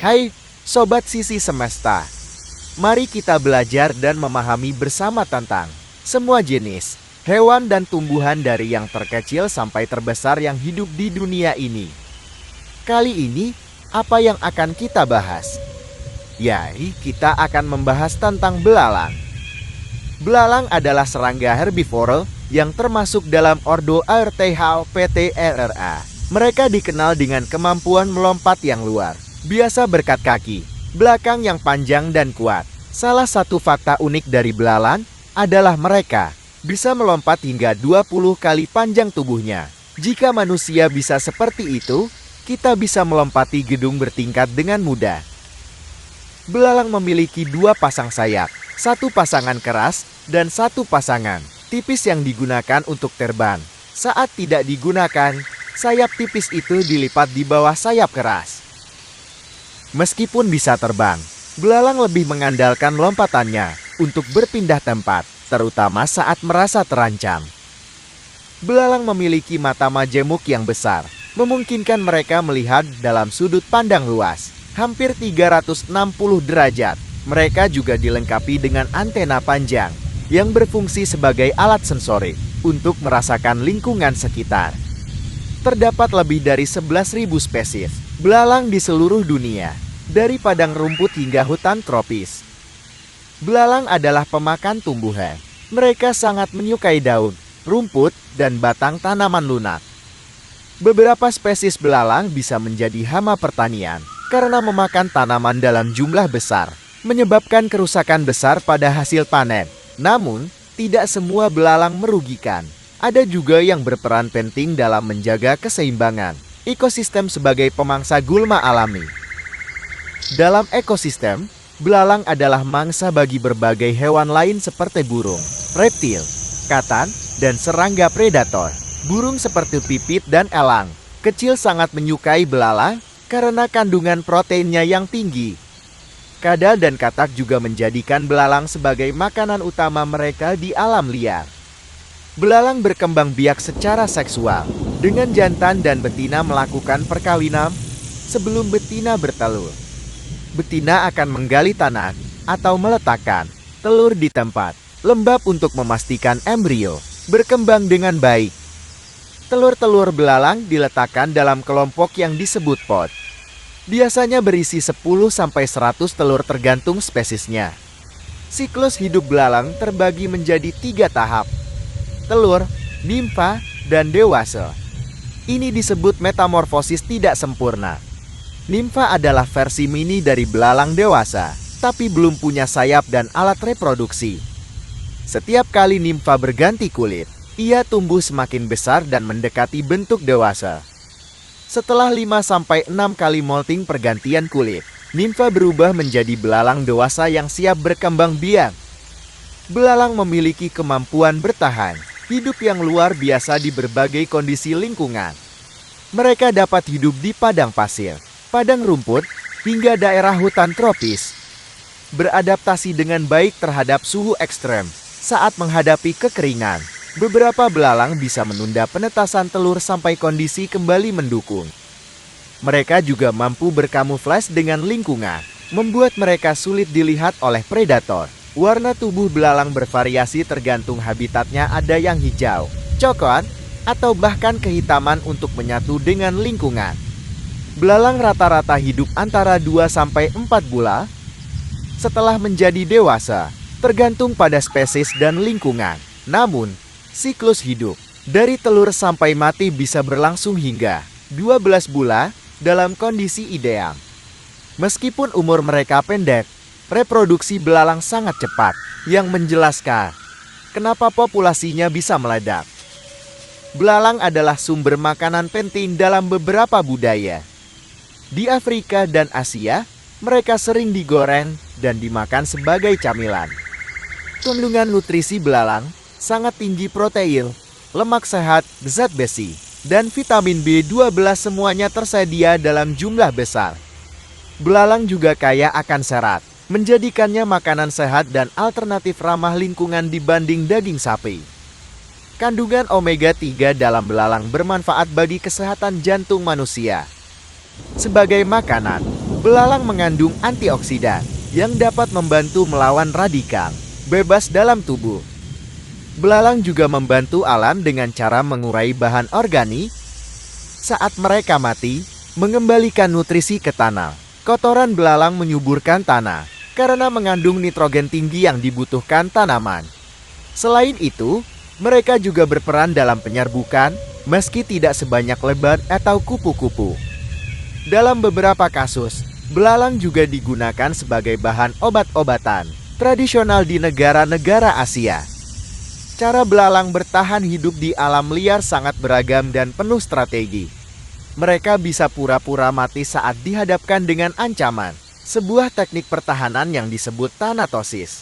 Hai, Sobat Sisi Semesta. Mari kita belajar dan memahami bersama tentang semua jenis hewan dan tumbuhan dari yang terkecil sampai terbesar yang hidup di dunia ini. Kali ini, apa yang akan kita bahas? Kita akan membahas tentang belalang. Belalang adalah serangga herbivore yang termasuk dalam ordo Archaeopteryra. Mereka dikenal dengan kemampuan melompat yang luar, biasa berkat kaki belakang yang panjang dan kuat. Salah satu fakta unik dari belalang adalah mereka bisa melompat hingga 20 kali panjang tubuhnya. Jika manusia bisa seperti itu, kita bisa melompati gedung bertingkat dengan mudah. Belalang memiliki 2 pasang sayap, 1 pasangan keras dan 1 pasangan tipis yang digunakan untuk terbang. Saat tidak digunakan, sayap tipis itu dilipat di bawah sayap keras. Meskipun bisa terbang, belalang lebih mengandalkan lompatannya untuk berpindah tempat, terutama saat merasa terancam. Belalang memiliki mata majemuk yang besar, memungkinkan mereka melihat dalam sudut pandang luas, hampir 360 derajat. Mereka juga dilengkapi dengan antena panjang yang berfungsi sebagai alat sensorik untuk merasakan lingkungan sekitar. Terdapat lebih dari 11.000 spesies belalang di seluruh dunia, dari padang rumput hingga hutan tropis. Belalang adalah pemakan tumbuhan. Mereka sangat menyukai daun, rumput, dan batang tanaman lunak. Beberapa spesies belalang bisa menjadi hama pertanian karena memakan tanaman dalam jumlah besar, menyebabkan kerusakan besar pada hasil panen. Namun, tidak semua belalang merugikan. Ada juga yang berperan penting dalam menjaga keseimbangan ekosistem sebagai pemangsa gulma alami. Dalam ekosistem, belalang adalah mangsa bagi berbagai hewan lain seperti burung, reptil, katan, dan serangga predator. Burung seperti pipit dan elang kecil sangat menyukai belalang karena kandungan proteinnya yang tinggi. Kadal dan katak juga menjadikan belalang sebagai makanan utama mereka di alam liar. Belalang berkembang biak secara seksual, dengan jantan dan betina melakukan perkawinan sebelum betina bertelur. Betina akan menggali tanah atau meletakkan telur di tempat lembab untuk memastikan embrio berkembang dengan baik. Telur-telur belalang diletakkan dalam kelompok yang disebut pod. Biasanya berisi 10-100 telur tergantung spesiesnya. Siklus hidup belalang terbagi menjadi 3 tahap: telur, nimfa, dan dewasa. Ini disebut metamorfosis tidak sempurna. Nimfa adalah versi mini dari belalang dewasa, tapi belum punya sayap dan alat reproduksi. Setiap kali nimfa berganti kulit, ia tumbuh semakin besar dan mendekati bentuk dewasa. Setelah 5-6 kali molting pergantian kulit, nimfa berubah menjadi belalang dewasa yang siap berkembang biak. Belalang memiliki kemampuan bertahan hidup yang luar biasa di berbagai kondisi lingkungan. Mereka dapat hidup di padang pasir, padang rumput, hingga daerah hutan tropis. Beradaptasi dengan baik terhadap suhu ekstrem saat menghadapi kekeringan. Beberapa belalang bisa menunda penetasan telur sampai kondisi kembali mendukung. Mereka juga mampu berkamuflase dengan lingkungan, membuat mereka sulit dilihat oleh predator. Warna tubuh belalang bervariasi tergantung habitatnya, ada yang hijau, coklat, atau bahkan kehitaman untuk menyatu dengan lingkungan. Belalang rata-rata hidup antara 2-4 bulan setelah menjadi dewasa, tergantung pada spesies dan lingkungan. Namun, siklus hidup dari telur sampai mati bisa berlangsung hingga 12 bulan dalam kondisi ideal. Meskipun umur mereka pendek, reproduksi belalang sangat cepat, yang menjelaskan kenapa populasinya bisa meledak. Belalang adalah sumber makanan penting dalam beberapa budaya. Di Afrika dan Asia, mereka sering digoreng dan dimakan sebagai camilan. Kandungan nutrisi belalang sangat tinggi: protein, lemak sehat, zat besi, dan vitamin B12 semuanya tersedia dalam jumlah besar. Belalang juga kaya akan serat, menjadikannya makanan sehat dan alternatif ramah lingkungan dibanding daging sapi. Kandungan omega 3 dalam belalang bermanfaat bagi kesehatan jantung manusia. Sebagai makanan, Belalang mengandung antioksidan yang dapat membantu melawan radikal bebas dalam tubuh. Belalang juga membantu alam dengan cara mengurai bahan organik saat mereka mati, mengembalikan nutrisi ke tanah. Kotoran belalang menyuburkan tanah karena mengandung nitrogen tinggi yang dibutuhkan tanaman. Selain itu, mereka juga berperan dalam penyerbukan meski tidak sebanyak lebat atau kupu-kupu. Dalam beberapa kasus, belalang juga digunakan sebagai bahan obat-obatan tradisional di negara-negara Asia. Cara belalang bertahan hidup di alam liar sangat beragam dan penuh strategi. Mereka bisa pura-pura mati saat dihadapkan dengan ancaman, sebuah teknik pertahanan yang disebut thanatosis.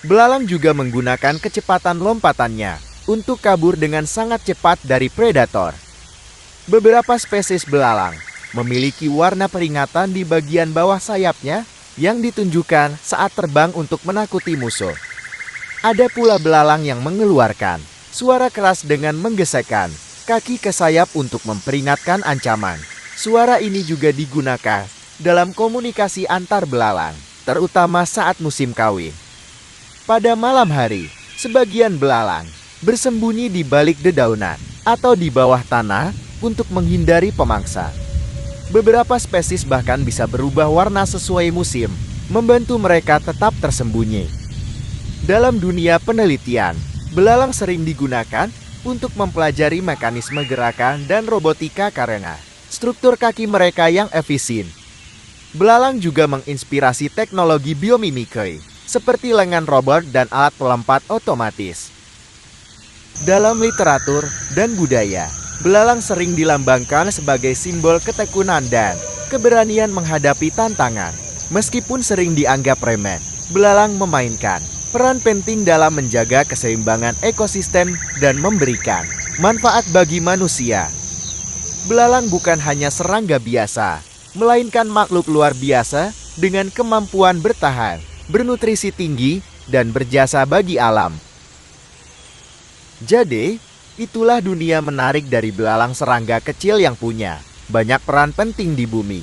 Belalang juga menggunakan kecepatan lompatannya untuk kabur dengan sangat cepat dari predator. Beberapa spesies belalang memiliki warna peringatan di bagian bawah sayapnya yang ditunjukkan saat terbang untuk menakuti musuh. Ada pula belalang yang mengeluarkan suara keras dengan menggesekkan kaki ke sayap untuk memperingatkan ancaman. Suara ini juga digunakan dalam komunikasi antar belalang, terutama saat musim kawin. Pada malam hari, sebagian belalang bersembunyi di balik dedaunan atau di bawah tanah untuk menghindari pemangsa. Beberapa spesies bahkan bisa berubah warna sesuai musim, membantu mereka tetap tersembunyi. Dalam dunia penelitian, belalang sering digunakan untuk mempelajari mekanisme gerakan dan robotika karena struktur kaki mereka yang efisien. Belalang juga menginspirasi teknologi biomimikry, seperti lengan robot dan alat pelompat otomatis. Dalam literatur dan budaya, belalang sering dilambangkan sebagai simbol ketekunan dan keberanian menghadapi tantangan. Meskipun sering dianggap remeh, belalang memainkan peran penting dalam menjaga keseimbangan ekosistem dan memberikan manfaat bagi manusia. Belalang bukan hanya serangga biasa, melainkan makhluk luar biasa dengan kemampuan bertahan, bernutrisi tinggi, dan berjasa bagi alam. Jadi, itulah dunia menarik dari belalang serangga kecil yang punya banyak peran penting di bumi.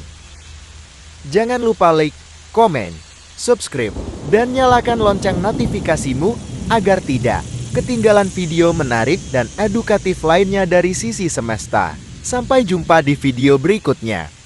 Jangan lupa like, komen, subscribe, dan nyalakan lonceng notifikasimu agar tidak ketinggalan video menarik dan edukatif lainnya dari Sisi Semesta. Sampai jumpa di video berikutnya.